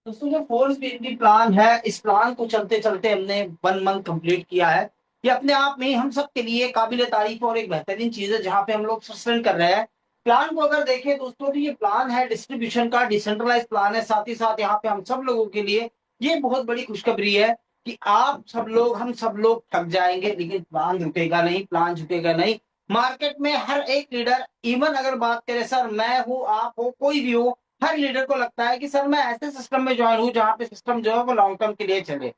दोस्तों जो force BNP plan है, इस प्लान को चलते चलते हमने 1 मंथ कंप्लीट किया है। ये अपने आप में ही हम सब के लिए काबिल तारीफ और एक बेहतरीन चीज है, जहां पे हम लोग सस्टेन कर रहे हैं। प्लान को अगर देखें दोस्तों, तो ये प्लान है डिस्ट्रीब्यूशन का, डिसेंट्रलाइज प्लान है। साथ ही साथ यहाँ पे हम सब लोगों के लिए ये बहुत बड़ी खुशखबरी है कि आप सब लोग, हम सब लोग थक जाएंगे, लेकिन प्लान रुकेगा नहीं, प्लान झुकेगा नहीं। मार्केट में हर एक लीडर, इवन अगर बात करें सर, मैं हूं, आप हो, कोई भी हो, हर लीडर को लगता है कि सर मैं ऐसे सिस्टम में ज्वाइन हूं जहां पे सिस्टम जो है वो लॉन्ग टर्म के लिए चले।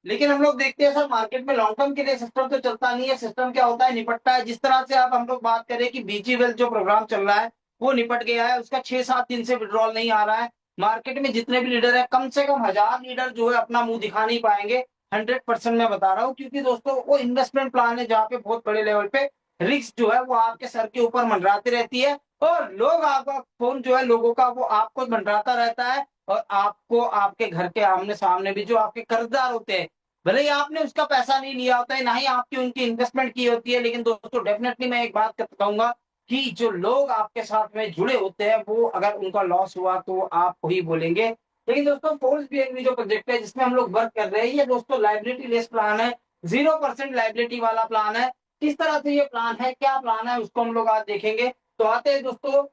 लेकिन हम लोग देखते हैं सर, मार्केट में लॉन्ग टर्म के लिए सिस्टम तो चलता नहीं है। सिस्टम क्या होता है, निपटता है। जिस तरह से आप हम लोग बात करें कि बीजी वेल्थ जो प्रोग्राम चल रहा है वो निपट गया है, उसका 6-7 दिन से विड्रॉल नहीं आ रहा है। मार्केट में जितने भी लीडर है, कम से कम 1000 लीडर जो है अपना मुंह दिखा नहीं पाएंगे। 100% मैं बता रहा हूँ, क्योंकि दोस्तों वो इन्वेस्टमेंट प्लान है जहाँ पे बहुत बड़े लेवल पे रिस्क जो है वो आपके सर के ऊपर मंडराती रहती है। और लोग, आपका फोन जो है लोगों का, वो आपको मंडराता रहता है। और आपको आपके घर के आमने सामने भी जो आपके कर्जदार होते हैं, भले ही आपने उसका पैसा नहीं लिया होता है, ना ही आपकी उनकी इन्वेस्टमेंट की होती है, लेकिन दोस्तों डेफिनेटली मैं एक बात कहूंगा कि जो लोग आपके साथ में जुड़े होते हैं, वो अगर उनका लॉस हुआ तो आपको ही बोलेंगे। लेकिन दोस्तों फोर्स बीएनबी जो प्रोजेक्ट है जिसमें हम लोग वर्क कर रहे हैं, ये दोस्तों लाइबिलिटी लेस प्लान है। 0% लाइबिलिटी वाला प्लान है। किस तरह से ये प्लान है, क्या प्लान है, उसको हम लोग आज देखेंगे। तो आते हैं दोस्तों,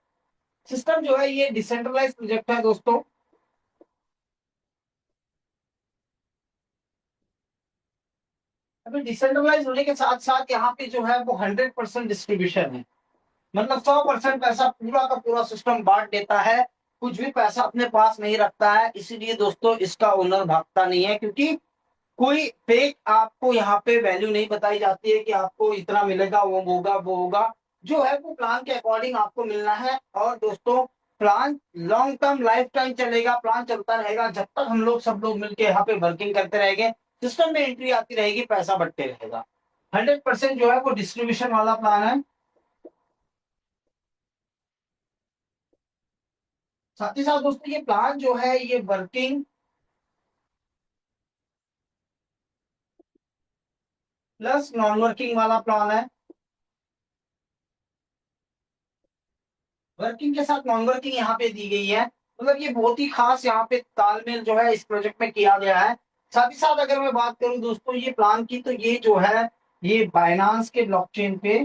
सिस्टम जो है ये डिसेंट्रलाइज प्रोजेक्ट है दोस्तों। अभी डिसेंट्रलाइज होने के साथ साथ यहाँ पे जो है वो 100% डिस्ट्रीब्यूशन है। मतलब 100% पैसा पूरा का पूरा सिस्टम बांट देता है। कुछ भी पैसा अपने पास नहीं रखता है। इसीलिए दोस्तों इसका ओनर भागता नहीं है, क्योंकि कोई फेक आपको यहाँ पे वैल्यू नहीं बताई जाती है कि आपको इतना मिलेगा, वो होगा, वो होगा। जो है वो प्लान के अकॉर्डिंग आपको मिलना है। और दोस्तों plan long term, life time चलेगा। प्लान चलता रहेगा जब तक हम लोग सब लोग मिलकर यहाँ पे वर्किंग करते रहेंगे। सिस्टम में एंट्री आती रहेगी, पैसा बढ़ते रहेगा। 100% जो है वो डिस्ट्रीब्यूशन वाला प्लान है। साथ ही साथ दोस्तों ये प्लान जो है ये वर्किंग प्लस नॉन वर्किंग वाला प्लान है। वर्किंग के साथ नॉन वर्किंग यहाँ पे दी गई है। मतलब ये बहुत ही खास यहाँ पे तालमेल जो है इस प्रोजेक्ट में किया गया है। साथ ही साथ अगर मैं बात करूं दोस्तों ये प्लान की, तो ये जो है ये बाइनांस के ब्लॉकचेन पे,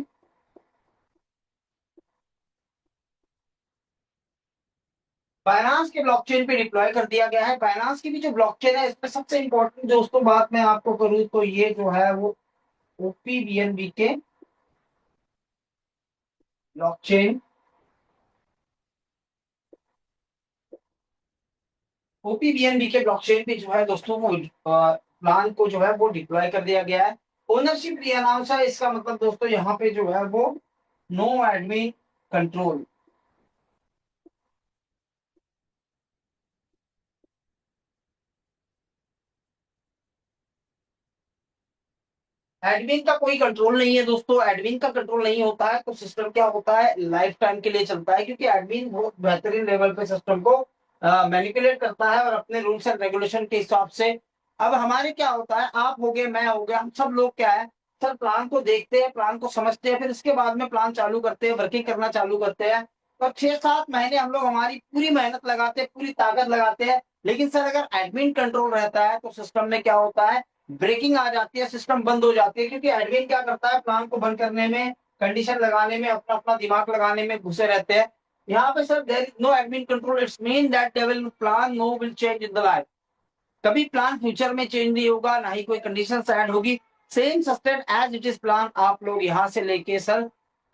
बाइनांस के ब्लॉकचेन पे डिप्लॉय कर दिया गया है। बाइनांस की भी जो ब्लॉकचेन है, इसमें सबसे इंपॉर्टेंट दोस्तों बात मैं आपको करूं तो ये जो है वो ओपीबीएनबी के ब्लॉकचेन, ओपीबीएनबी के ब्लॉकचेन पे जो है दोस्तों वो प्लान को जो है वो डिप्लॉय कर दिया गया है। ओनरशिप री अनाउंस है। इसका मतलब दोस्तों यहाँ पे जो है वो नो एडमिन कंट्रोल। एडमिन का कोई कंट्रोल नहीं है दोस्तों। एडमिन का कंट्रोल नहीं होता है तो सिस्टम क्या होता है, लाइफ टाइम के लिए चलता है, क्योंकि एडमिन बहुत बेहतरीन लेवल पे सिस्टम को मैनिपुलेट करता है और अपने रूल्स एंड रेगुलेशन के हिसाब से। अब हमारे क्या होता है, आप हो गए, मैं हो गया, हम सब लोग क्या है सर, प्लान को देखते हैं, प्लान को समझते हैं, फिर इसके बाद में प्लान चालू करते हैं, वर्किंग करना चालू करते हैं। तो 6-7 महीने हम लोग हमारी पूरी मेहनत लगाते हैं, पूरी ताकत लगाते हैं। लेकिन सर अगर एडमिन कंट्रोल रहता है तो सिस्टम में क्या होता है, ब्रेकिंग आ जाती है, सिस्टम बंद हो जाती है। क्योंकि एडमिन क्या करता है, प्लान को बंद करने में, कंडीशन लगाने में, अपना अपना दिमाग लगाने में घुसे रहते हैं। यहाँ पे sir there is no admin control. It's mean that they will plan no will change in the life. कभी प्लान फ्यूचर में चेंज नहीं होगा, ना ही कोई कंडीशन ऐड होगी। Same sustain as it is plan आप लोग यहाँ से लेके सर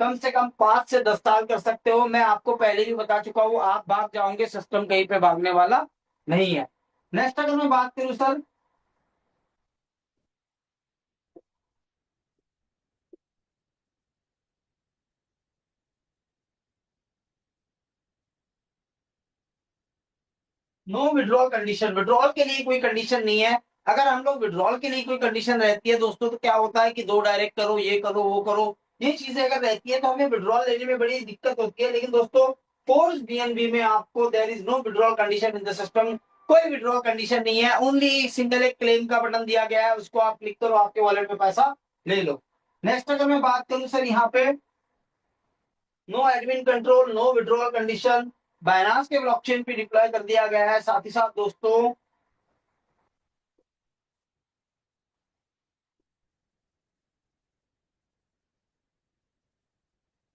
कम से कम 5 से 10 साल कर सकते हो। मैं आपको पहले भी बता चुका हूँ, आप भाग जाओगे, सिस्टम कहीं पे भागने वाला नहीं है। नेक्स्ट अगर मैं बात करूँ sir, no withdrawal condition. Withdrawal के लिए कोई कंडीशन नहीं है। अगर हम लोग विड्रॉल के लिए कोई कंडीशन रहती है दोस्तों, तो क्या होता है कि दो डायरेक्ट करो, ये करो, वो करो, ये चीजें अगर रहती है तो हमें विड्रॉल लेने में बड़ी दिक्कत होती है। लेकिन दोस्तों फोर्स बीएनबी में आपको there is no withdrawal condition in the system. कोई विड्रॉल कंडीशन नहीं है। ओनली सिंगल एक क्लेम का बटन दिया गया है, उसको आप क्लिक करो, आपके वॉलेट में पैसा ले लो। नेक्स्ट अगर मैं बात करूं सर, यहाँ पे no admin control, no withdrawal condition, Binance के ब्लॉकचेन पे डिप्लॉय कर दिया गया है। साथ ही साथ दोस्तों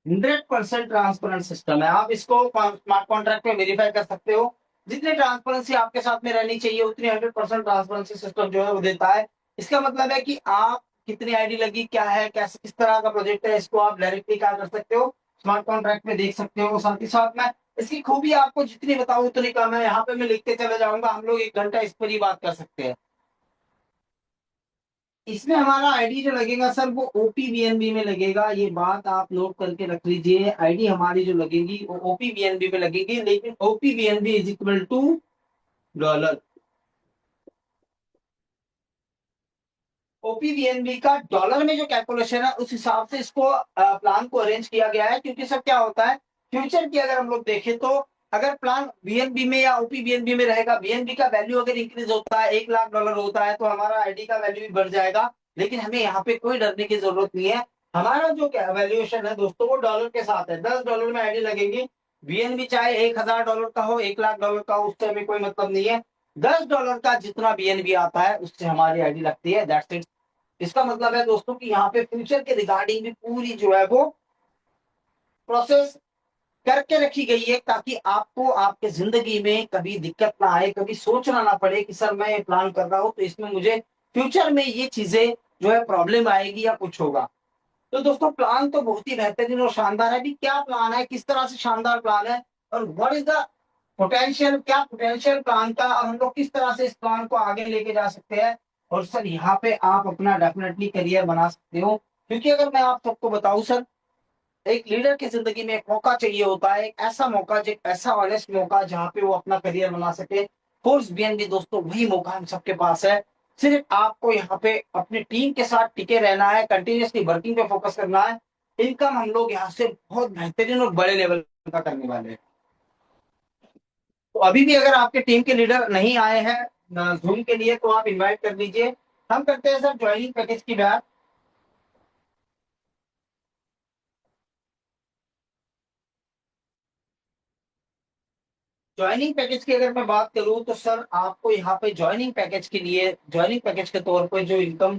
100% ट्रांसपेरेंट सिस्टम है। आप इसको स्मार्ट कॉन्ट्रैक्ट पे वेरीफाई कर सकते हो। जितनी ट्रांसपेरेंसी आपके साथ में रहनी चाहिए उतनी 100% ट्रांसपेरेंसी सिस्टम जो है वो देता है। इसका मतलब है कि आप कितनी आईडी लगी, क्या है, कैसे, किस तरह का प्रोजेक्ट है, इसको आप डायरेक्टली क्या कर सकते हो, स्मार्ट कॉन्ट्रैक्ट में देख सकते हो। साथ ही साथ में इसकी खूबी आपको जितनी बताऊं उतनी कम है। यहाँ पे मैं लिखते चले जाऊंगा, हम लोग 1 घंटा इस पर ही बात कर सकते हैं। इसमें हमारा आईडी जो लगेगा सर वो ओपीवीएनबी में लगेगा। ये बात आप नोट करके रख लीजिए। आईडी हमारी जो लगेगी वो ओपीवीएनबी में लगेगी, लेकिन ओपीवीएनबी इज इक्वल टू डॉलर। ओपीवीएनबी का डॉलर में जो कैलकुलेशन है उस हिसाब से इसको प्लान को अरेंज किया गया है। क्योंकि सर क्या होता है, फ्यूचर की अगर हम लोग देखें तो अगर प्लान बीएनबी में या ओपीवीएनबी में रहेगा, बीएनबी का वैल्यू अगर इंक्रीज होता है, 1 लाख डॉलर होता है, तो हमारा आईडी का वैल्यू भी बढ़ जाएगा। लेकिन हमें यहाँ पे कोई डरने की जरूरत नहीं है। हमारा जो वैल्यूएशन है दोस्तों वो डॉलर के साथ है। 10 डॉलर में आईडी लगेगी। बीएनबी चाहे 1,000 डॉलर का हो, 1 लाख डॉलर का हो, उससे हमें कोई मतलब नहीं है। 10 डॉलर का जितना बीएनबी आता है उससे हमारी आईडी लगती है, दैट्स इट। इसका मतलब है दोस्तों कि यहाँ पे फ्यूचर के रिगार्डिंग भी पूरी जो है वो प्रोसेस करके रखी गई है, ताकि आपको आपके जिंदगी में कभी दिक्कत ना आए, कभी सोचना ना पड़े कि सर मैं ये प्लान कर रहा हूं तो इसमें मुझे फ्यूचर में ये चीजें जो है प्रॉब्लम आएगी या कुछ होगा। तो दोस्तों प्लान तो बहुत ही बेहतरीन और शानदार है। अभी क्या प्लान है, किस तरह से शानदार प्लान है, और व्हाट इज द पोटेंशियल, क्या पोटेंशियल प्लान का, और हम लोग किस तरह से इस प्लान को आगे लेके जा सकते हैं। और सर यहाँ पे आप अपना डेफिनेटली करियर बना सकते हो। क्योंकि अगर मैं आप सबको बताऊं सर, एक लीडर की जिंदगी में एक मौका चाहिए होता है, एक ऐसा मौका, जो ऐसा ऑनेस्ट मौका जहाँ पे वो अपना करियर बना सके। फोर्स बीएनबी दोस्तों वही मौका हम सबके पास है। सिर्फ आपको यहाँ पे अपनी टीम के साथ टिके रहना है, कंटिन्यूसली वर्किंग पे फोकस करना है। इनकम हम लोग यहाँ से बहुत बेहतरीन और बड़े लेवल का करने वाले हैं। तो अभी भी अगर आपके टीम के लीडर नहीं आए हैं जूम के लिए तो आप इनवाइट कर लीजिए। हम करते हैं सर ज्वाइनिंग पैकेज की बात। ज्वाइनिंग पैकेज की अगर मैं बात करूं तो सर आपको यहाँ पे ज्वाइनिंग पैकेज के लिए, ज्वाइनिंग पैकेज के तौर पे जो इनकम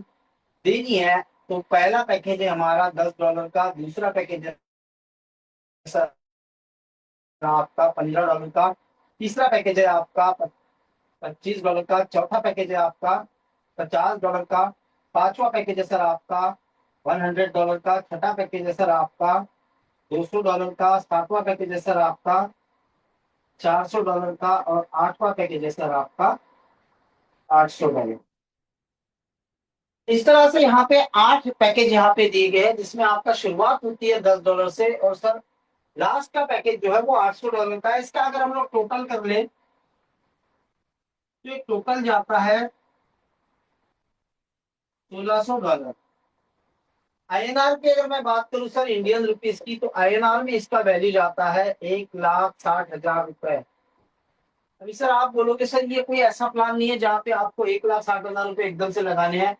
देनी है, तो पहला पैकेज है हमारा 10 डॉलर का, दूसरा पैकेज है सर आपका 15 डॉलर का, तीसरा पैकेज है आपका 25 डॉलर का, चौथा पैकेज है आपका 50 डॉलर का, पांचवा पैकेज है सर आपका 100 डॉलर का, छठा पैकेज है सर आपका 200 डॉलर का, सातवां पैकेज है सर आपका 400 डॉलर का, और आठवां पैकेज है सर आपका 800 डॉलर। इस तरह से यहाँ पे 8 पैकेज यहाँ पे दिए गए हैं, जिसमें आपका शुरुआत होती है 10 डॉलर से, और सर लास्ट का पैकेज जो है वो 800 डॉलर का है। इसका अगर हम लोग टोटल कर ले तो एक टोटल जाता है 1600 डॉलर। आईएनआर की अगर मैं बात करूं सर इंडियन रुपीस की, तो आईएनआर में इसका वैल्यू जाता है 1,60,000 रुपए। अभी सर आप बोलोगे सर ये कोई ऐसा प्लान नहीं है जहाँ पे आपको 1,60,000 रुपए एकदम से लगाने हैं।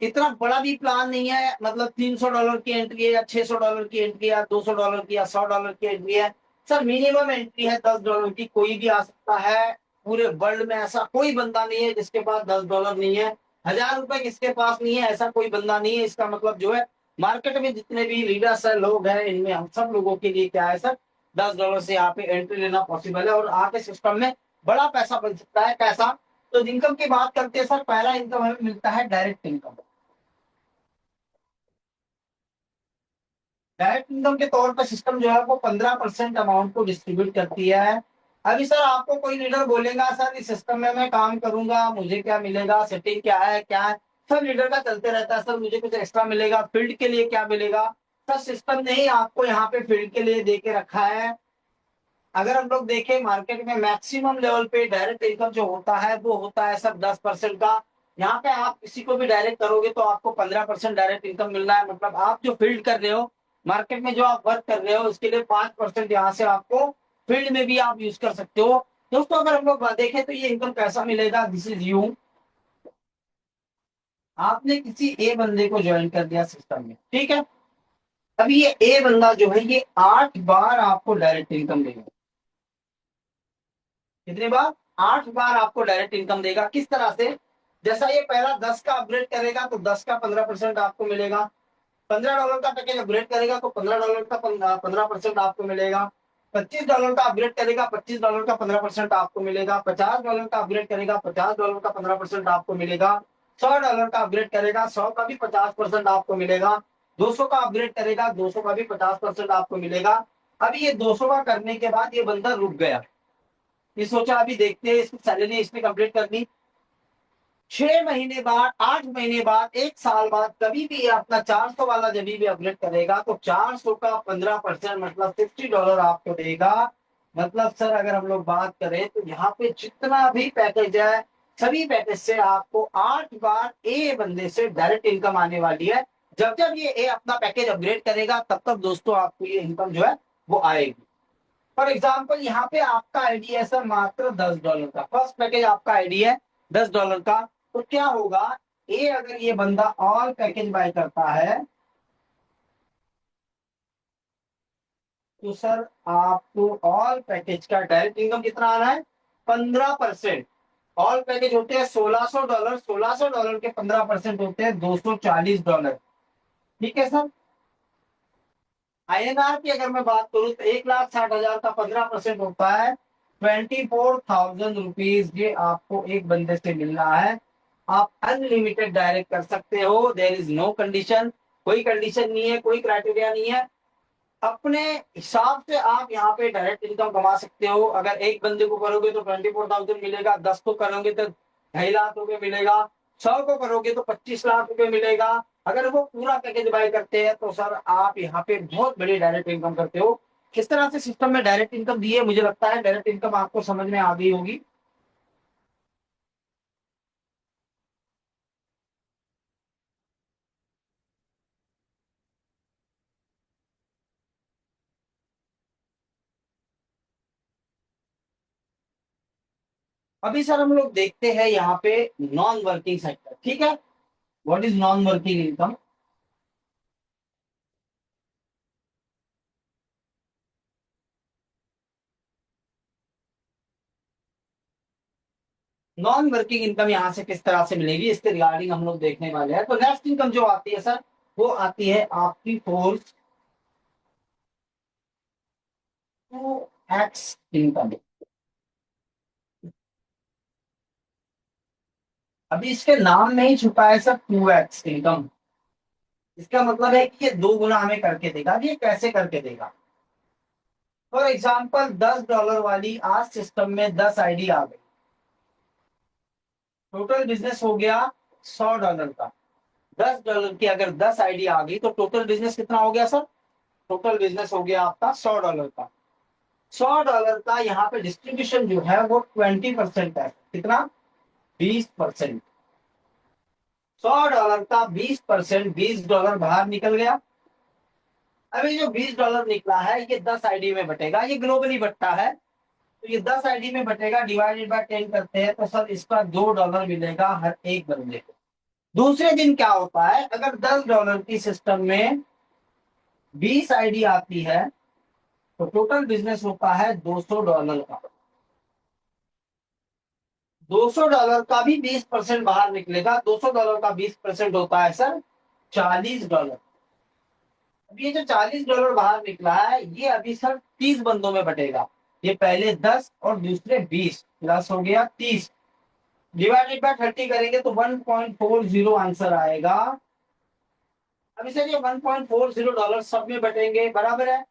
इतना बड़ा भी प्लान नहीं है, मतलब 300 डॉलर की एंट्री है, या 600 डॉलर की एंट्री है, या 200 डॉलर की, या 100 डॉलर की एंट्री है। सर मिनिमम एंट्री है 10 डॉलर की, कोई भी आ सकता है। पूरे वर्ल्ड में ऐसा कोई बंदा नहीं है जिसके पास 10 डॉलर नहीं है। 1,000 रुपए किसके पास नहीं है, ऐसा कोई बंदा नहीं है। इसका मतलब जो है मार्केट में जितने भी लीडर्स है, लोग हैं, इनमें हम सब लोगों के लिए क्या है सर, 10 डॉलर से यहाँ पे एंट्री लेना पॉसिबल है, और आके सिस्टम में बड़ा पैसा बन सकता है। कैसा, तो इनकम की बात करते हैं सर, पहला इनकम हमें मिलता है डायरेक्ट इनकम। डायरेक्ट इनकम के तौर पर सिस्टम जो है वो 15% अमाउंट को डिस्ट्रीब्यूट करती है। अभी सर आपको कोई लीडर बोलेगा सर इस सिस्टम में मैं काम करूंगा मुझे क्या मिलेगा, सेटिंग क्या है, सब लीडर का चलते रहता है। सर मुझे कुछ एक्स्ट्रा मिलेगा, फील्ड के लिए क्या मिलेगा। सर सिस्टम ने ही आपको यहाँ पे फील्ड के लिए दे के रखा है। अगर हम लोग देखें मार्केट में मैक्सिमम लेवल पे डायरेक्ट इनकम जो होता है वो होता है सर 10% का। यहाँ पे आप किसी को भी डायरेक्ट करोगे तो आपको 15% डायरेक्ट इनकम मिल रहा है। मतलब आप जो फील्ड कर रहे हो, मार्केट में जो आप वर्क कर रहे हो, उसके लिए 5% यहाँ से आपको फील्ड में भी आप यूज कर सकते हो। दोस्तों अगर हम लोग देखें तो ये इनकम कैसा मिलेगा, दिस इज यू। आपने किसी ए बंदे को ज्वाइन कर दिया सिस्टम में, ठीक है। अभी ये ए बंदा जो है ये 8 बार आपको डायरेक्ट इनकम देगा। कितनी बार? 8 बार आपको डायरेक्ट इनकम देगा। किस तरह से? जैसा ये पहला 10 का अपग्रेड करेगा तो 10 का 15% आपको मिलेगा। $15 का पैकेज अपग्रेड करेगा तो $15 का 15% आपको मिलेगा। $25 का अपग्रेड करेगा, $25 का 15% आपको मिलेगा। $50 का अपग्रेड करेगा, $50 का 15% आपको मिलेगा। $100 का अपग्रेड करेगा, 100 का भी 50% आपको मिलेगा। 200 का अपग्रेड करेगा, 200 का भी 50% आपको मिलेगा। अभी ये 200 का करने के बाद ये बंदा रुक गया। ये सोचा अभी देखते हैं इसकी सैलरी इसने कंप्लीट कर ली। 6 महीने बाद, 8 महीने बाद, 1 साल बाद कभी भी ये अपना 400 वाला जब भी अपग्रेड करेगा तो 400 का 15% मतलब $50 आपको देगा। मतलब सर अगर हम लोग बात करें तो यहाँ पे जितना भी पैकेज है सभी पैकेज से आपको 8 बार ए बंदे से डायरेक्ट इनकम आने वाली है। जब जब ये ए अपना पैकेज अपग्रेड करेगा तब तब दोस्तों आपको ये इनकम जो है वो आएगी। फॉर एग्जाम्पल यहाँ पे आपका आईडी है सर मात्र $10 का, फर्स्ट पैकेज आपका आईडी है $10 का। तो क्या होगा, ये अगर ये बंदा ऑल पैकेज बाय करता है तो सर आपको ऑल पैकेज का डायरेक्ट इनकम कितना आ रहा है? 15%। ऑल पैकेज होते हैं $1600, $1600 के 15% होते हैं $240। ठीक है सर। आईएनआर की अगर मैं बात करूं तो 1,60,000 का 15% होता है ₹24,000। ये आपको एक बंदे से मिल रहा है। आप अनलिमिटेड डायरेक्ट कर सकते हो, देयर इज नो कंडीशन। कोई कंडीशन नहीं है, कोई क्राइटेरिया नहीं है। अपने हिसाब से आप यहाँ पे डायरेक्ट इनकम कमा सकते हो। अगर एक बंदे को करोगे तो 24,000 मिलेगा, 10 को करोगे तो 2.5 लाख रुपए मिलेगा, 100 को करोगे तो 25 लाख रुपए मिलेगा। अगर वो पूरा पैकेज बाय करते हैं तो सर आप यहाँ पे बहुत बड़ी डायरेक्ट इनकम करते हो। किस तरह से सिस्टम में डायरेक्ट इनकम दी है, मुझे लगता है डायरेक्ट इनकम आपको समझ में आ गई होगी। अभी सर हम लोग देखते हैं यहाँ पे नॉन वर्किंग सेक्टर। ठीक है, what is non working income? Non working income यहाँ से किस तरह से मिलेगी इसके रिगार्डिंग हम लोग देखने वाले हैं। तो नेक्स्ट इनकम जो आती है सर वो आती है आपकी फोर्स टू एक्स इनकम। अभी इसके नाम में ही छुपा है सर 2x इनकम। इसका मतलब है कि ये 2 गुना हमें करके देगा। अब ये कैसे करके देगा? फॉर एग्जाम्पल $10 वाली आज सिस्टम में 10 आईडी आ गई, टोटल बिजनेस हो गया $100 का। $10 की अगर 10 आईडी आ गई तो टोटल बिजनेस कितना हो गया सर? टोटल बिजनेस हो गया आपका $100 का। $100 का यहाँ पे डिस्ट्रीब्यूशन जो है वो 20% है। कितना? 20%। $100 का 20%, $20 बाहर निकल गया। अभी जो $20 निकला है ये 10 आईडी में बटेगा, ये ग्लोबली बटता है। तो ये 10 आईडी में बटेगा, डिवाइडेड बाय 10 करते हैं तो सर इसका $2 मिलेगा हर एक बंदे को। दूसरे दिन क्या होता है, अगर $10 की सिस्टम में 20 आईडी आती है तो टोटल बिजनेस होता है $200 का। $200 का भी 20% बाहर निकलेगा। $200 का 20% होता है सर $40। अब ये जो $40 बाहर निकला है ये अभी सर 30 बंदों में बटेगा। ये पहले 10 और दूसरे 20 प्लस हो गया 30, डिवाइडेड बाय 30 करेंगे तो 1.40 आंसर आएगा। अब इसे ये $1.40 सब में बटेंगे, बराबर है।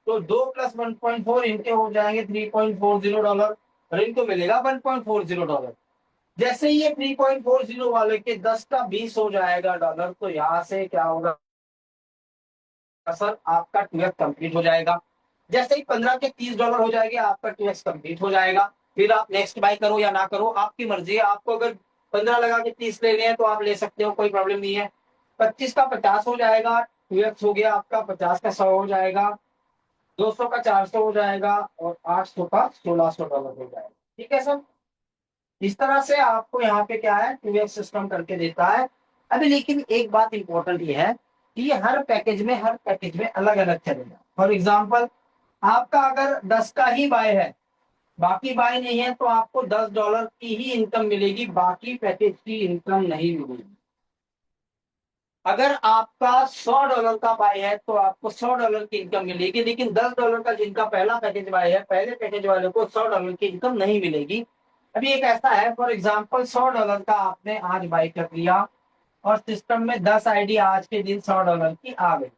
तो 2 + 1.4 इनके हो जाएंगे $3.40 और इनको मिलेगा $1.40। जैसे ही ये 3.40 वाले के 10 का 20 हो जाएगा डॉलर तो यहाँ से क्या होगा सर, आपका 2x कंप्लीट हो जाएगा। जैसे ही 15 के $30 हो जाएंगे आपका 2x कंप्लीट हो जाएगा। फिर आप नेक्स्ट बाय करो या ना करो आपकी मर्जी है। आपको अगर 15 लगा के 30 लेने हैं तो आप ले सकते हो, कोई प्रॉब्लम नहीं है। 25 का 50 हो जाएगा, 2x हो गया आपका। 50 का 100 हो जाएगा, 200 का 400 हो जाएगा और 800 का $1,600 हो जाएगा। ठीक है सर। इस तरह से आपको यहाँ पे क्या है 2x सिस्टम करके देता है। अभी लेकिन एक बात इंपॉर्टेंट ये है कि ये हर पैकेज में अलग अलग चलेगा। फॉर एग्जाम्पल आपका अगर 10 का ही बाय है बाकी बाय नहीं है तो आपको $10 की ही इनकम मिलेगी, बाकी पैकेज की इनकम नहीं मिलेगी। अगर आपका $100 का बाय है तो आपको $100 की इनकम मिलेगी, लेकिन $10 का जिनका पहला पैकेज बाय है, पहले पैकेज वाले को $100 की इनकम नहीं मिलेगी। अभी एक ऐसा है, फॉर एग्जाम्पल $100 का आपने आज बाय कर लिया और सिस्टम में 10 आईडी आज के दिन $100 की आ गई।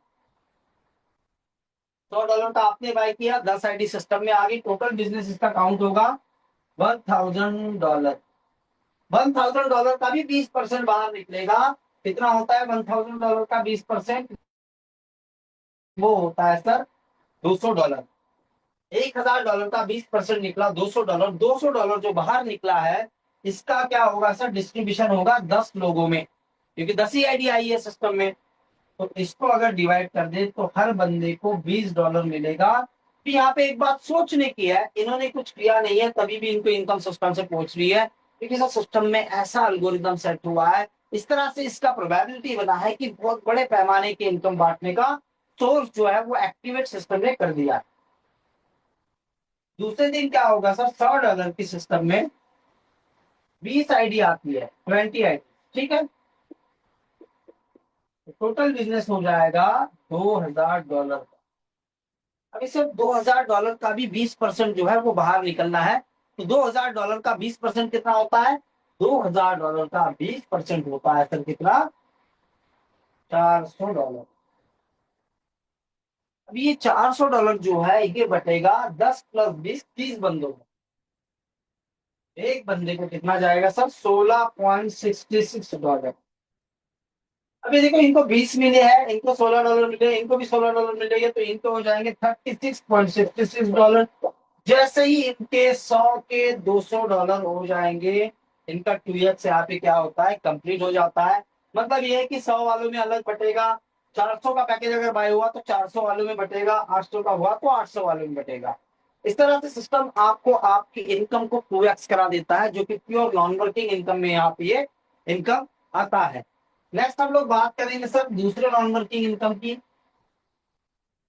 $100 का आपने बाय किया, 10 आईडी सिस्टम में आ गई, टोटल बिजनेस इसका काउंट होगा $1000। $1000 का भी 20% बाहर निकलेगा। कितना होता है $1000 का 20%? वो होता है सर $200। $1000 का 20% निकला $200। $200 जो बाहर निकला है, इसका क्या होगा सर? डिस्ट्रीब्यूशन होगा 10 लोगों में, क्योंकि 10 ही आईडी आई है सिस्टम में। तो इसको अगर डिवाइड कर दे तो हर बंदे को $20 मिलेगा। फिर यहाँ पे एक बात सोचने की है, इन्होंने कुछ किया नहीं है तभी भी इनको इनकम सिस्टम से पहुंच रही है, क्योंकि सर सिस्टम में ऐसा एल्गोरिदम सेट हुआ है, इस तरह से इसका प्रोबेबिलिटी बना है कि बहुत बड़े पैमाने के इनकम बांटने का सोर्स जो है वो एक्टिवेट सिस्टम ने कर दिया है। दूसरे दिन क्या होगा सर? $100 की सिस्टम में 20 आईडी आती है, 20 आईडी, ठीक है। तो टोटल बिजनेस हो जाएगा $2000 का। अभी सिर्फ $2000 का भी 20% जो है वो बाहर निकलना है। तो $2000 का 20% कितना होता है? $2000 का 20% होता है सर कितना? $400। अब ये $400 जो है ये बटेगा 10 + 20, 30 बंदों में। एक बंदे को कितना जाएगा सर? $16.66। अभी देखो, इनको 20 मिले हैं, इनको $16 मिले, इनको भी $16 मिलेंगे, तो इनको हो जाएंगे $36.66। जैसे ही इनके 100 के $200 हो जाएंगे, इनका 2x यहाँ पे क्या होता है? कंप्लीट हो जाता है। मतलब ये है कि 100 वालों में अलग बटेगा, 400 का पैकेज अगर बाय हुआ तो 400 वालों में बटेगा, 800 का हुआ तो 800 वालों में बटेगा। इस तरह से सिस्टम आपको आपकी इनकम को 2x करा देता है, जो कि प्योर नॉन वर्किंग इनकम में यहाँ पे ये इनकम आता है। नेक्स्ट हम लोग बात करेंगे सर दूसरे नॉन वर्किंग इनकम की।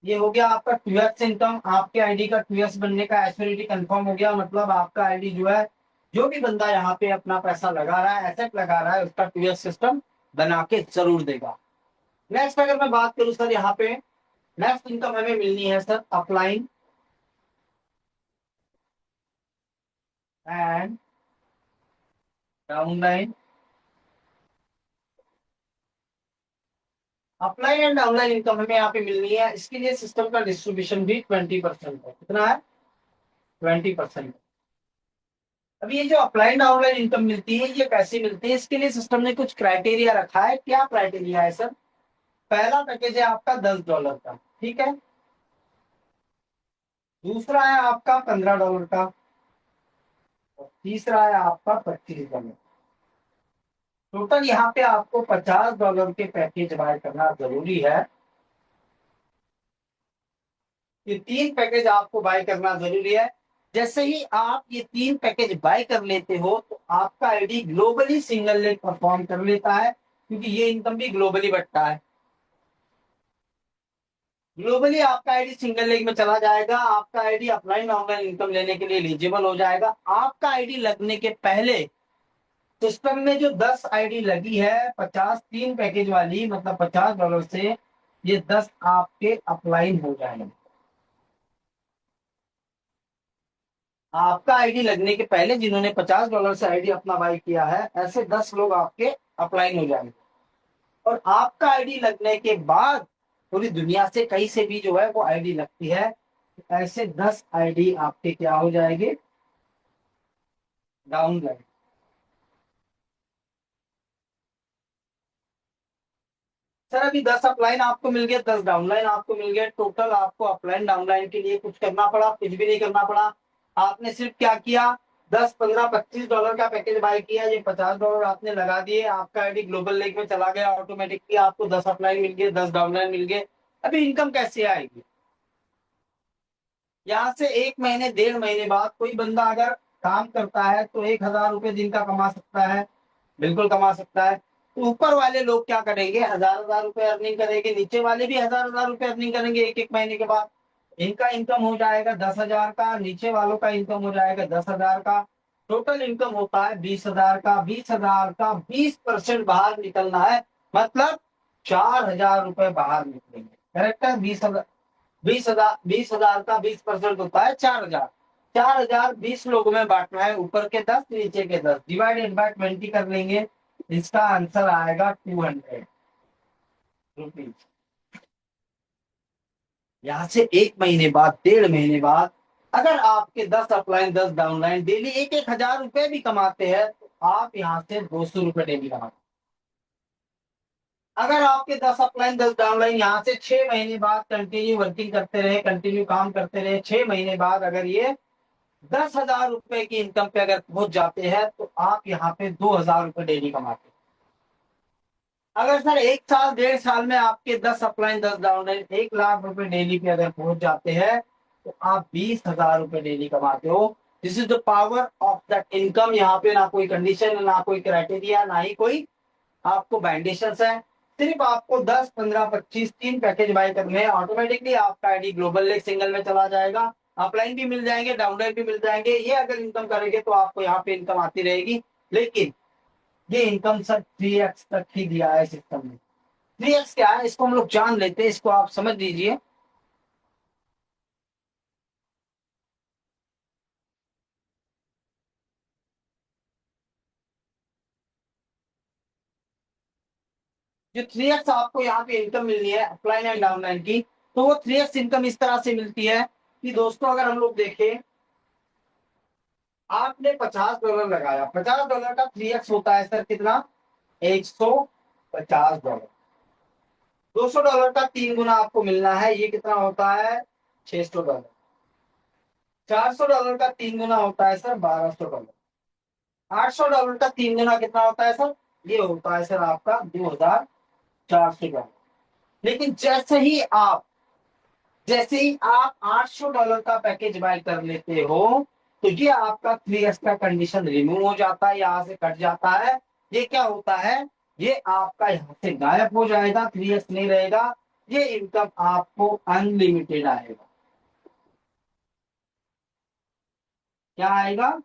ये हो गया आपका 2x इनकम। आपके आईडी का 2x बनने का एश्योरिटी कंफर्म हो गया, मतलब आपका आईडी जो है, जो भी बंदा यहाँ पे अपना पैसा लगा रहा है, एसेट लगा रहा है, उसका 2x सिस्टम बना के जरूर देगा। नेक्स्ट अगर मैं बात करूं सर, यहाँ पे नेक्स्ट इनकम हमें मिलनी है sir upline and downline. Upline and downline income हमें यहाँ पे मिलनी है, इसके लिए सिस्टम का डिस्ट्रीब्यूशन भी 20% है। कितना है? 20%। अभी ये जो अपलाइन डाउनलाइन इनकम मिलती है, ये कैसे मिलती है? इसके लिए सिस्टम ने कुछ क्राइटेरिया रखा है। क्या क्राइटेरिया है सर? पहला पैकेज है आपका $10 का, ठीक है। दूसरा है आपका $15 का, और तीसरा है आपका $25। टोटल यहाँ पे आपको $50 के पैकेज बाय करना जरूरी है। ये 3 पैकेज आपको बाय करना जरूरी है। जैसे ही आप ये 3 पैकेज बाय कर लेते हो तो आपका ID globally single leg perform कर लेता है, क्योंकि ये इनकम भी ग्लोबली बढ़ता है। ग्लोबली आपका आईडी सिंगल लेग में चला जाएगा, आपका आईडी अपलाइन ऑनलाइन इनकम लेने के लिए एलिजिबल हो जाएगा। आपका आईडी लगने के पहले सिस्टम में जो 10 आईडी लगी है, 53 पैकेज वाली, मतलब $50 से ये 10 आपके अपलाइन हो जाएंगे। आपका आईडी लगने के पहले जिन्होंने $50 से आईडी अपना बाय किया है, ऐसे 10 लोग आपके अपलाइन हो जाएंगे। और आपका आईडी लगने के बाद पूरी दुनिया से कहीं से भी जो है वो आईडी लगती है, ऐसे 10 आईडी आपके क्या हो जाएंगे? डाउनलाइन। सर अभी 10 अपलाइन आपको मिल गया, 10 डाउनलाइन आपको मिल गया, टोटल आपको अपलाइन डाउनलाइन के लिए कुछ करना पड़ा? कुछ भी नहीं करना पड़ा। आपने सिर्फ क्या किया? 10, 15, $25 का पैकेज बाय किया, ये $50 आपने लगा दिए, आपका आईडी ग्लोबल लेग में चला गया, ऑटोमेटिकली आपको 10 अपलाइन मिल गए, 10 डाउनलाइन मिल गए। अभी इनकम कैसे आएगी? यहाँ से 1 महीने 1.5 महीने बाद कोई बंदा अगर काम करता है तो $1000 दिन का कमा सकता है, बिल्कुल कमा सकता है। तो ऊपर वाले लोग क्या करेंगे? हजार हजार रुपए अर्निंग करेंगे, नीचे वाले भी हजार हजार रुपए अर्निंग करेंगे 1-1 महीने के बाद। इनका इनकम हो जाएगा 10,000 का, नीचे वालों का इनकम हो जाएगा 10,000 का। टोटल इनकम होता है 20,000 का। 20,000 का 20% बाहर निकलना है, मतलब 4,000 रुपए बाहर निकलेंगे। करेक्ट है? 20,000, 20,000 का 20% होता है 4,000। 4,000 20 लोगों में बांटना है, ऊपर के 10 नीचे के 10, डिवाइडेड बाय 20 कर लेंगे। इसका आंसर आएगा 200 रुपीज। यहाँ से 1 महीने बाद, 1.5 महीने बाद, अगर आपके 10 अपलाइन 10 डाउनलाइन डेली 1,000 रुपए भी कमाते हैं, तो आप यहाँ से 200 रुपए डेली कमाते हैं। अगर आपके 10 अपलाइन 10 डाउनलाइन यहाँ से 6 महीने बाद कंटिन्यू वर्किंग करते रहे, कंटिन्यू काम करते रहे, 6 महीने बाद अगर ये 10,000 रुपए की इनकम पे अगर पहुंच जाते हैं, तो आप यहाँ पे 2,000 रुपए डेली कमाते हैं। अगर सर 1 साल 1.5 साल में आपके 10 अपलाइन 10 डाउनलाइन 1 लाख रुपए डेली पे अगर पहुंच जाते हैं, तो आप 20,000 रुपए डेली कमाते हो। This is the power of that income. यहाँ पे ना कोई कंडीशन है, ना कोई क्राइटेरिया, ना ही कोई आपको बाइंडेशन है। सिर्फ आपको 10 15 25 3 पैकेज बाय करने हैं, ऑटोमेटिकली आपका आईडी ग्लोबल लेग सिंगल में चला जाएगा। अपलाइन भी मिल जाएंगे, डाउनलाइन भी मिल जाएंगे। ये अगर इनकम करेंगे तो आपको यहाँ पे इनकम आती रहेगी। लेकिन ये इनकम सर 3x तक ही दिया है सिस्टम ने। 3x क्या है, इसको हम लोग जान लेते हैं, इसको आप समझ लीजिए। जो 3x आपको यहाँ पे इनकम मिलनी है अपलाइन एंड डाउनलाइन की, तो वो 3x इनकम इस तरह से मिलती है कि दोस्तों, अगर हम लोग देखें, आपने $50 लगाया, $50 का 3x होता है सर कितना? $150। $200 का 3 गुना आपको मिलना है, ये कितना होता है? $600। $400 का 3 गुना होता है सर $1,200। $800 का 3 गुना कितना होता है सर? ये होता है सर आपका $2,400। लेकिन जैसे ही आप $800 का पैकेज बाय कर लेते हो, तो ये आपका 3x का कंडीशन रिमूव हो जाता है, यहाँ से कट जाता है। ये क्या होता है? ये आपका यहाँ से गायब हो जाएगा, 3x नहीं रहेगा। ये इनकम आपको अनलिमिटेड आएगा। क्या आएगा?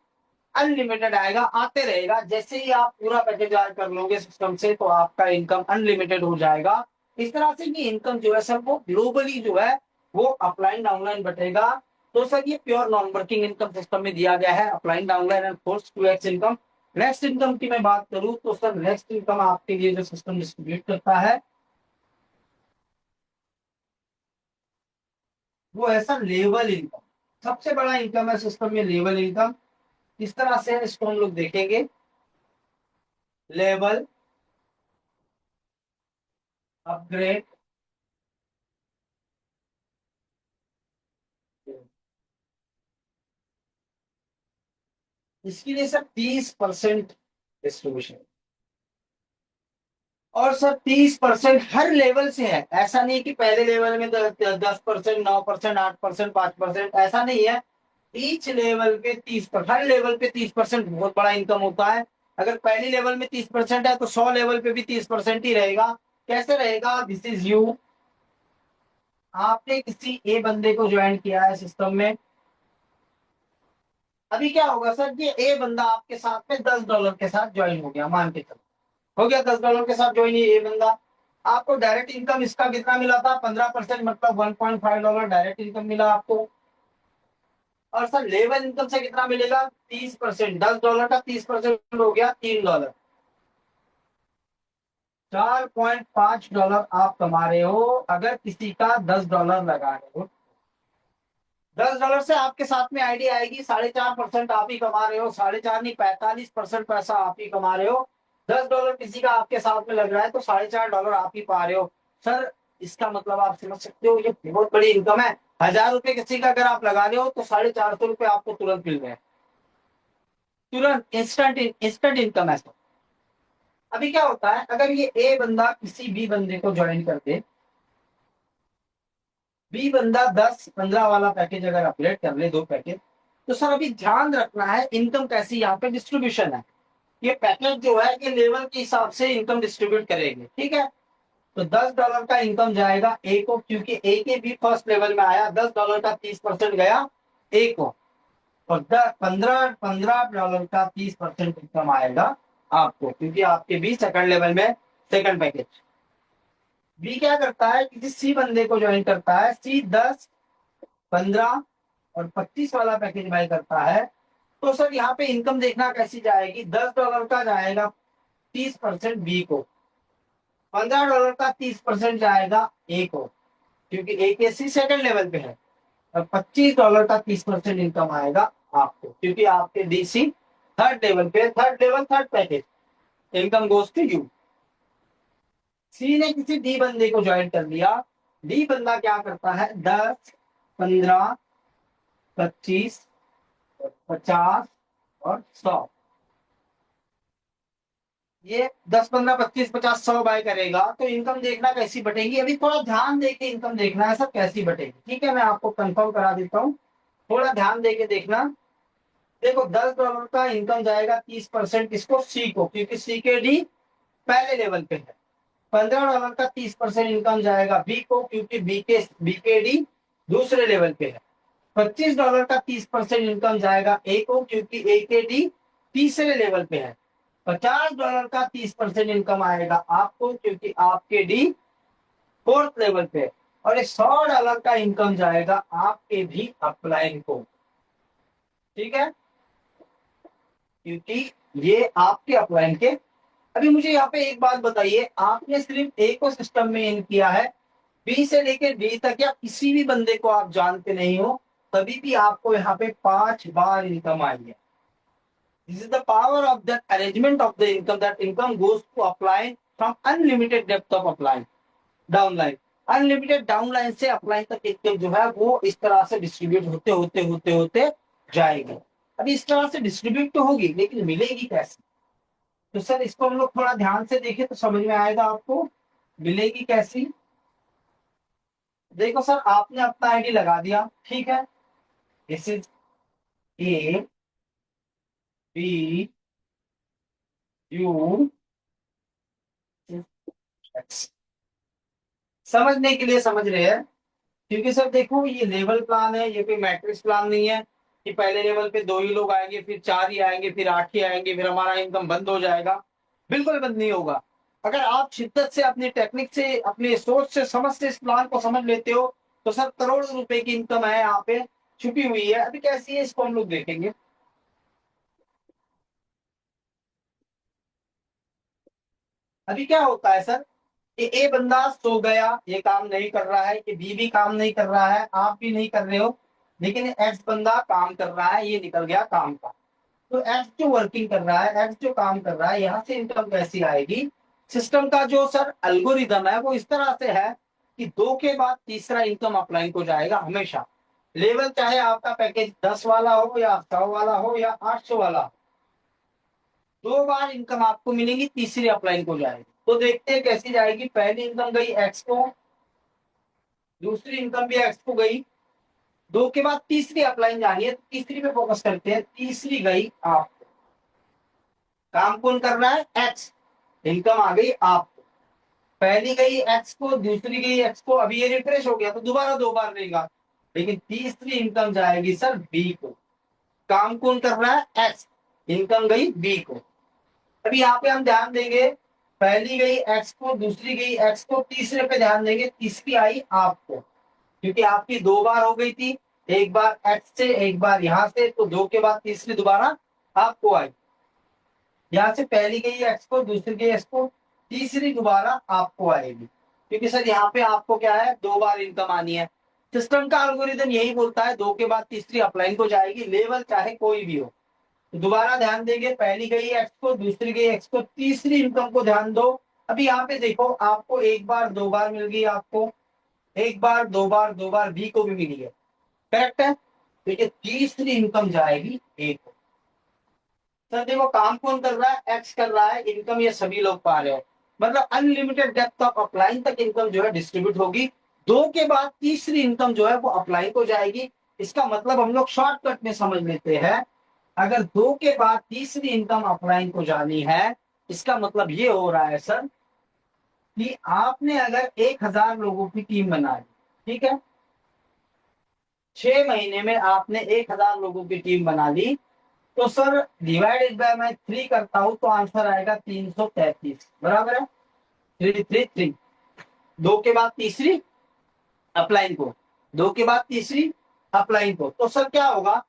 अनलिमिटेड आएगा, आते रहेगा। जैसे ही आप पूरा पैकेज ऐड कर लोगे सिस्टम से, तो आपका इनकम अनलिमिटेड हो जाएगा। इस तरह से कि इनकम जो है सर वो ग्लोबली जो है वो अपलाइन डाउनलाइन बटेगा। तो सर ये pure non working income system में दिया गया है, upline downline and force 2x income. Next income की मैं बात करूं तो सर नेक्स्ट इनकम आपके लिए जो सिस्टम डिस्ट्रीब्यूट करता है, वो है सर लेवल इनकम। सबसे बड़ा इनकम है सिस्टम में लेवल इनकम। किस तरह से है इसको हम लोग देखेंगे। लेवल, अपग्रेड, इसके लिए सर 30% डिस्ट्रीब्यूशन। और सर 30% हर लेवल से है, ऐसा नहीं कि पहले लेवल में 10%, 9%, 8%, 5%, ऐसा नहीं है। ईच लेवल पे 30%, हर लेवल पे 30% बहुत बड़ा इनकम होता है। अगर पहली लेवल में 30% है, तो 100 लेवल पे भी 30% ही रहेगा। कैसे रहेगा? This is you. आपने किसी ए बंदे को ज्वाइन किया है सिस्टम में। अभी क्या होगा सर, ये ए बंदा आपके साथ में $10 के साथ ज्वाइन हो गया, मान के चलो। हो गया $10 के साथ ज्वाइन ये बंदा। आपको डायरेक्ट इनकम इसका कितना मिला था? 15%, मतलब $1.5 डायरेक्ट इनकम मिला आपको। और सर लेवल इनकम से कितना मिलेगा? 30%। $10 का 30% हो गया $3। $4.5 आप कमा रहे हो, अगर किसी का $10 लगा रहे हो। $10 से आपके साथ में आईडी आएगी, 4.5% आप ही कमा रहे हो। 4.5 नहीं, 45% पैसा आप ही कमा रहे हो। $10 किसी का आपके साथ में लग रहा है, तो $4.5 आप ही पा रहे हो। सर इसका मतलब आप समझ सकते हो, ये बहुत बड़ी इनकम है। $1,000 किसी का अगर आप लगा रहे हो, तो ₹450 आपको तुरंत मिल रहे हैं। तुरंत इंस्टेंट इंस्टेंट इनकम है। अभी क्या होता है, अगर ये ए बंदा किसी बी बंदे को ज्वाइन कर दे, बी बंदा 10 15 वाला पैकेज अगर अपग्रेड कर ले, 2 पैकेज, तो सर अभी ध्यान रखना है इनकम कैसी यहाँ पे डिस्ट्रीब्यूशन है। ये पैकेज जो है ये लेवल के हिसाब से इनकम डिस्ट्रीब्यूट करेंगे, ठीक है। तो $10 का इनकम जाएगा ए को, क्योंकि ए के भी फर्स्ट लेवल में आया। $10 का 30% गया ए को, और पंद्रह पंद्रह डॉलर का 30% इनकम आएगा आपको, क्योंकि आपके भी सेकंड लेवल में सेकंड पैकेज। बी क्या करता है, किसी सी बंदे को ज्वाइन करता है, सी 10, 15 और 25 वाला पैकेज बाय करता है। तो सर यहाँ पे इनकम देखना कैसी जाएगी, $10 का जाएगा 30% बी को, $15 का 30% जाएगा ए को, क्योंकि ए के सी सेकंड लेवल पे है, और $25 का 30% इनकम आएगा आपको, क्योंकि आपके डी सी थर्ड लेवल पे, third package, income goes to you. C ने किसी डी बंदे को ज्वाइन कर लिया, डी बंदा क्या करता है, 10, 15, 25, 50 और 100, ये 10, 15, 25, 50, 100 बाय करेगा। तो इनकम देखना कैसी बटेगी, अभी थोड़ा ध्यान देके इनकम देखना है सर कैसी बटेगी। ठीक है, मैं आपको कंफर्म करा देता हूँ, थोड़ा ध्यान देके देखना। देखो $10 का इनकम जाएगा 30% किसको, सी को, क्योंकि सी के डी पहले लेवल पे है। $15 का 30% इनकम जाएगा बी को, क्योंकि बी के डी दूसरे लेवल पे है। $25 का 30% इनकम जाएगा ए को, क्योंकि ए के डी तीसरे लेवल पे है। $50 का 30% इनकम आएगा आपको, क्योंकि आपके डी फोर्थ लेवल पे है। और $100 का इनकम जाएगा आपके भी अपलाइन को। ठीक है, क्योंकि ये आपके अपलाइन के। अभी मुझे यहाँ पे एक बात बताइए, आपने सिर्फ ए को सिस्टम में इन किया है, बी से लेकर डी तक या किसी भी बंदे को आप जानते नहीं हो, तभी भी आपको यहाँ पे 5 बार इनकम आई है। This is the power of the arrangement of the income, that income goes to upline from unlimited depth of upline downline. Unlimited downline से अपलाइन तक इनकम जो है वो इस तरह से डिस्ट्रीब्यूट होते होते होते होते जाएगी। अभी इस तरह से डिस्ट्रीब्यूट तो होगी, लेकिन मिलेगी कैसे, तो सर इसको हम लोग थोड़ा ध्यान से देखें तो समझ में आएगा आपको मिलेगी कैसी। देखो सर, आपने अपना आईडी लगा दिया, ठीक है, this is A B U X. समझने के लिए समझ रहे हैं, क्योंकि सर देखो ये लेवल प्लान है, ये कोई मैट्रिक्स प्लान नहीं है कि पहले लेवल पे 2 ही लोग आएंगे, फिर 4 ही आएंगे, फिर 8 ही आएंगे, फिर हमारा इनकम बंद हो जाएगा। बिल्कुल बंद नहीं होगा। अगर आप शिद्दत से अपनी टेक्निक से अपनी सोच से समझ से इस प्लान को समझ लेते हो, तो सर करोड़ों रुपए की इनकम है यहाँ पे छुपी हुई है। अभी कैसी है इसको हम लोग देखेंगे। अभी क्या होता है सर कि ए बंदा सो गया, ये काम नहीं कर रहा है, कि बी भी काम नहीं कर रहा है, आप भी नहीं कर रहे हो, लेकिन एक्स बंदा काम कर रहा है, ये निकल गया काम का। तो एक्स जो वर्किंग कर रहा है, एक्स जो काम कर रहा है, यहाँ से इनकम कैसी आएगी। सिस्टम का जो सर एल्गोरिदम है वो इस तरह से है कि 2 के बाद तीसरा इनकम अपलाइन को जाएगा हमेशा। लेवल चाहे आपका पैकेज 10 वाला हो या 100 वाला हो या 800 वाला हो, 2 बार इनकम आपको मिलेगी, तीसरी अपलाइन को जाएगी। तो देखते हैं कैसी जाएगी। पहली इनकम गई एक्स को, दूसरी इनकम भी एक्स को गई, 2 के बाद तीसरी अपलाइन जानी है, तो तीसरी पे फोकस करते हैं। तीसरी गई आपको, काम कौन कर रहा है, एक्स, इनकम आ गई आपको। पहली गई एक्स को, दूसरी गई एक्स को, अभी ये रिफ्रेश हो गया तो दोबारा 2 बार लेगा, लेकिन तीसरी इनकम जाएगी सर बी को। काम कौन कर रहा है, एक्स, इनकम गई बी को। अभी यहाँ पे हम ध्यान देंगे, पहली गई एक्स को, दूसरी गई एक्स को, तीसरे पे ध्यान देंगे, तीसरी आई आपको, क्योंकि आपकी 2 बार हो गई थी, एक बार एक्स से एक बार यहाँ से, तो 2 के बाद तीसरी दोबारा आपको आई। यहाँ से पहली गई एक्स को, दूसरी गई एक्स को, तीसरी दोबारा आपको आएगी, क्योंकि सर यहाँ पे आपको क्या है, 2 बार इनकम आनी है। सिस्टम का एल्गोरिथम यही बोलता है 2 के बाद तीसरी अपलाइन को जाएगी, लेवल चाहे कोई भी हो। तो दोबारा ध्यान देंगे, पहली गई एक्स को, दूसरी गई एक्स को, तीसरी इनकम को ध्यान दो। अभी यहाँ पे देखो, आपको 1 बार 2 बार मिल गई, आपको 1 बार 2 बार 2 बार बी को भी मिली है, करेक्ट है। तो ये तीसरी इनकम जाएगी ए को। सर देखो, काम कौन कर रहा है, एक्स कर रहा है, इनकम ये सभी लोग पा रहे हो, मतलब अनलिमिटेड डेप्थ ऑफ अपलाइन तक इनकम जो है डिस्ट्रीब्यूट होगी। 2 के बाद तीसरी इनकम जो है वो अपलाइन को जाएगी। इसका मतलब हम लोग शॉर्टकट में समझ लेते हैं, अगर 2 के बाद तीसरी इनकम अपलाइन को जानी है, इसका मतलब ये हो रहा है सर कि आपने अगर 1,000 लोगों की टीम बना ली, ठीक है, 6 महीने में आपने 1,000 लोगों की टीम बना ली, तो सर डिवाइडेड बाय मैं 3 करता हूं तो आंसर आएगा 333, बराबर है। 333, दो के बाद तीसरी अपलाइन को, दो के बाद तीसरी अपलाइन को, तो सर क्या होगा,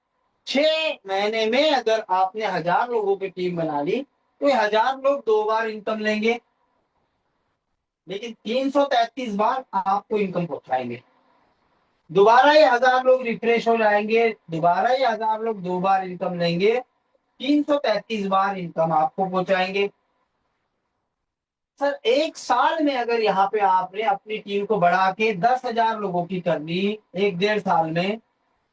6 महीने में अगर आपने 1,000 लोगों की टीम बना ली तो ये 1,000 लोग 2 बार इनकम लेंगे, लेकिन 333 बार आपको इनकम पहुंचाएंगे। दोबारा ये 1,000 लोग रिफ्रेश हो जाएंगे, दोबारा ये 1,000 लोग 2 बार इनकम लेंगे, 333 बार इनकम आपको पहुंचाएंगे। सर 1 साल में अगर यहाँ पे आपने अपनी टीम को बढ़ा के 10,000 लोगों की कर दी, 1 डेढ़ साल में,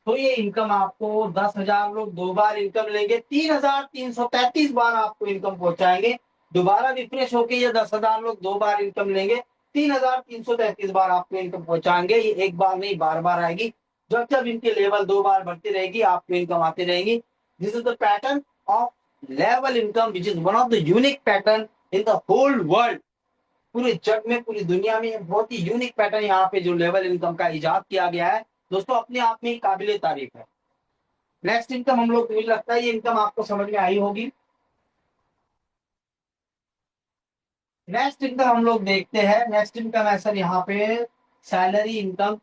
तो ये इनकम आपको 10,000 लोग 2 बार इनकम लेंगे, 3,333 बार आपको इनकम पहुंचाएंगे। दोबारा रिफ्रेश होके ये 10,000 लोग 2 बार इनकम लेंगे, 3,333 बार आपको इनकम पहुंचाएंगे। ये एक बार नहीं, बार बार आएगी। जब जब इनके लेवल 2 बार बढ़ती रहेगी आपको इनकम आती रहेगी। This is the pattern of level income which is one of the unique pattern in the whole world. पूरे जग में, पूरी दुनिया में बहुत ही यूनिक पैटर्न यहाँ पे जो लेवल इनकम का इजाद किया गया है, दोस्तों अपने आप में काबिले तारीफ है। नेक्स्ट इनकम हम लोग, मुझे लगता है ये इनकम आपको समझ में आई होगी। नेक्स्ट इनकम हम लोग देखते हैं। नेक्स्ट इनकम है सर यहाँ पे सैलरी इनकम।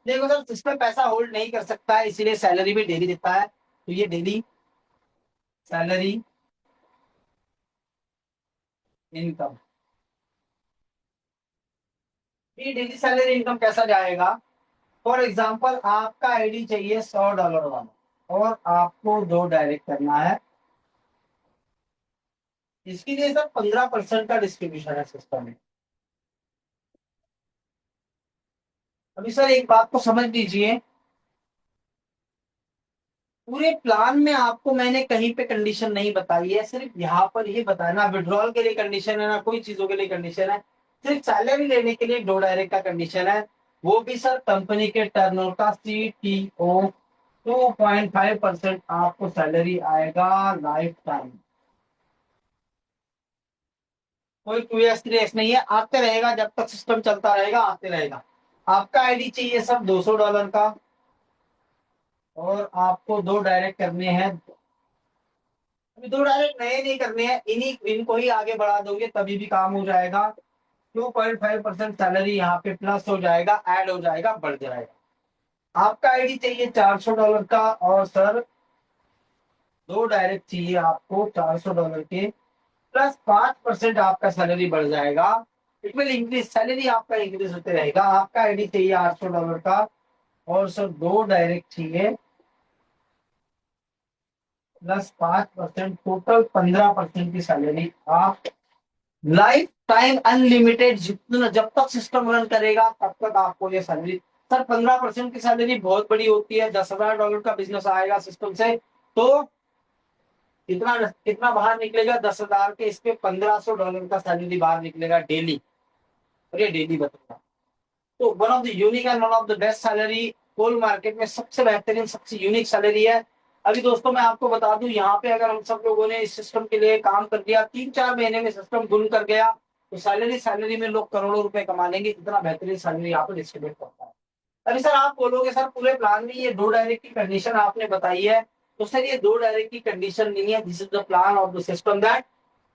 देखो सर, सिस्टम पैसा होल्ड नहीं कर सकता है, इसीलिए सैलरी भी डेली देता है, तो ये डेली सैलरी इनकम, ये डेली सैलरी इनकम कैसा जाएगा। फॉर एग्जाम्पल आपका आईडी चाहिए $100 वाला और आपको दो डायरेक्ट करना है, इसके लिए सर 15% का डिस्ट्रीब्यूशन है सिस्टम में। अभी सर एक बात को समझ लीजिए, पूरे प्लान में आपको मैंने कहीं पे कंडीशन नहीं बताई है, सिर्फ यहाँ पर ही बताया ना विड्रॉल के लिए कंडीशन है, ना कोई चीजों के लिए कंडीशन है, सिर्फ सैलरी लेने के लिए दो डायरेक्ट का कंडीशन है। वो भी सर कंपनी के टर्नओवर का CTO 2.5% आपको सैलरी आएगा लाइफ टाइम। कोई 2 3 नहीं है, आते रहेगा जब तक सिस्टम चलता रहेगा, आते रहेगा। आपका आईडी चाहिए सर $200 का और आपको दो डायरेक्ट करने हैं। अभी दो डायरेक्ट नए नहीं करने हैं, इन्हीं इनको ही आगे बढ़ा दोगे तभी भी काम हो जाएगा। 2.5% सैलरी यहाँ पे प्लस हो जाएगा, ऐड हो जाएगा, बढ़ जाएगा। आपका आईडी चाहिए $400 का और सर दो डायरेक्ट चाहिए आपको $400 के, प्लस 5% आपका सैलरी बढ़ जाएगा। इट विल इंक्रीज, सैलरी आपका इंक्रीज होते रहेगा। आपका आईडी चाहिए $800 का और सर दो डायरेक्ट चाहिए प्लस 5%, टोटल 15% की सैलरी आप लाइफ टाइम अनलिमिटेड, जितना जब तक सिस्टम रन करेगा तब तक आपको ये सैलरी। सर 15% की सैलरी बहुत बड़ी होती है, $10,000 का बिजनेस आएगा सिस्टम से, तो कितना कितना बाहर निकलेगा 10,000 के, इस पे $1,500 का सैलरी बाहर निकलेगा डेली, और ये डेली बता। तो one of the unique and one of the best salary, कोल मार्केट में सबसे बेहतरीन सबसे यूनिक सैलरी है। अभी दोस्तों मैं आपको बता दूं, यहाँ पे अगर हम सब लोगों ने इस सिस्टम के लिए काम कर दिया, 3 4 महीने में सिस्टम गुल कर गया, तो सैलरी सैलरी में लोग करोड़ों रुपए कमा लेंगे, इतना बेहतरीन सैलरी यहाँ पे डिस्ट्रीब्यूट करता है। अभी सर आप बोलोगे सर पूरे प्लान में ये दो डायरेक्ट की कंडीशन आपने बताई है, तो सर ये दो डायरेक्ट की कंडीशन नहीं है, this is the plan of the system that.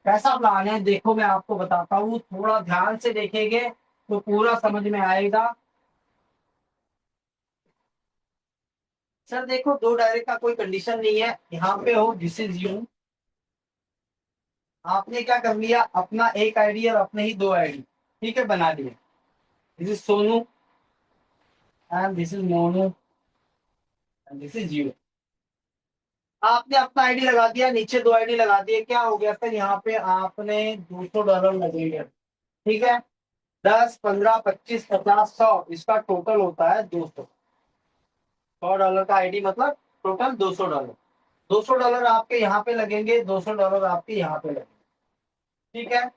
कैसा प्लान है देखो, मैं आपको बताता हूँ, थोड़ा ध्यान से देखेंगे तो पूरा समझ में आएगा। सर देखो, दो डायरेक्ट का कोई कंडीशन नहीं है, यहाँ पे हो दिस इज यू। आपने क्या कर लिया, अपना एक आईडी और अपने ही दो आईडी, ठीक है, बना लिए। This is Sonu and this is Monu and this is you. आपने अपना आईडी लगा दिया, नीचे दो आईडी लगा दिए, क्या हो गया सर, यहाँ पे आपने $200 लगेगा, ठीक है। 10 15 25 50 100, इसका टोटल होता है 200। $100 का आईडी मतलब टोटल $200। $200 आपके यहाँ पे लगेंगे, $200 आपके यहाँ पे लगेंगे, ठीक है।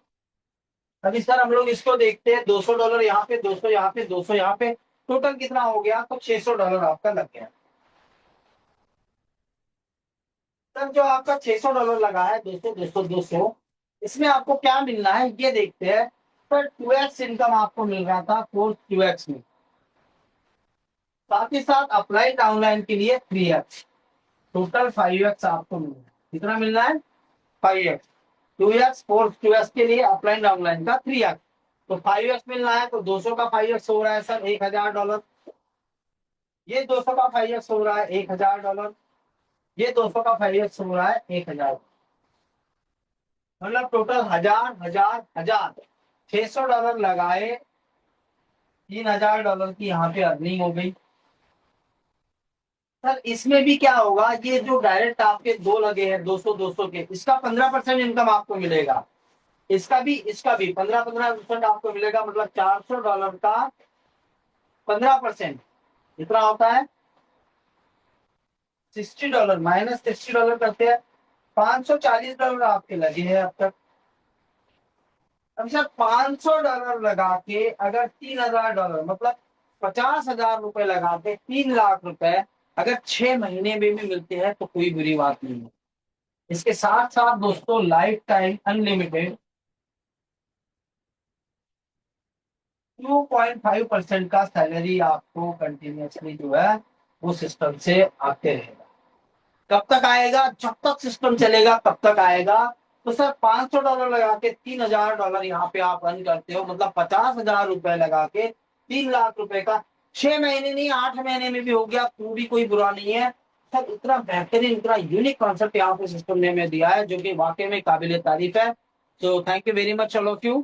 अभी सर हम लोग इसको देखते हैं, $200 यहाँ पे, 200 यहाँ पे, 200 यहाँ पे, टोटल कितना हो गया, तो $600 आपका लग गया। सर जो आपका $600 लगा है, 200 200 200, इसमें आपको क्या मिलना है ये देखते हैं। पर 2x इनकम आपको मिल रहा था कोर्स 2x में, साथ ही साथ अप्लाइड डाउनलाइन के लिए 3x, टोटल 5x आपको मिलना है। कितना मिलना है? 5x। 2x कोर्स 2x के लिए अप्लाइड डाउनलाइन का 3x, तो 5x मिलना है। तो 200 का 5x हो रहा है सर $1000। ये 200 का 5x हो रहा है $1000। ये 200 का 5x हो रहा है 1000। मतलब टोटल 1000 $600 लगाए, $3000 की यहाँ पे अर्निंग हो गई। सर इसमें भी क्या होगा, ये जो डायरेक्ट आपके दो लगे हैं 200 के, इसका 15% इनकम आपको मिलेगा। इसका भी 15% आपको मिलेगा। मतलब $400 का 15% कितना होता है? $60 माइनस $60 करते हैं, $540 आपके लगे हैं अब तक। अब सर $500 लगा के अगर $3000 मतलब ₹50,000 लगा के 3 लाख रुपए अगर 6 महीने में भी मिलते हैं तो कोई बुरी बात नहीं है। इसके साथ साथ दोस्तों लाइफ टाइम अनलिमिटेड 2.5% का सैलरी आपको कंटिन्यूसली जो है वो सिस्टम से आते रहेगा। कब तक आएगा? जब तक सिस्टम चलेगा तब तक आएगा। तो सर $500 लगा के $3000 यहाँ पे आप अर्न करते हो, मतलब ₹50,000 लगा के 3 लाख का 6 महीने नहीं 8 महीने में भी हो गया तो भी कोई बुरा नहीं है। सर इतना बेहतरीन इतना यूनिक कॉन्सेप्ट यहाँ पे सिस्टम ने हमें दिया है जो कि वाकई में काबिल तारीफ है। तो थैंक यू वेरी मच। चलो क्यों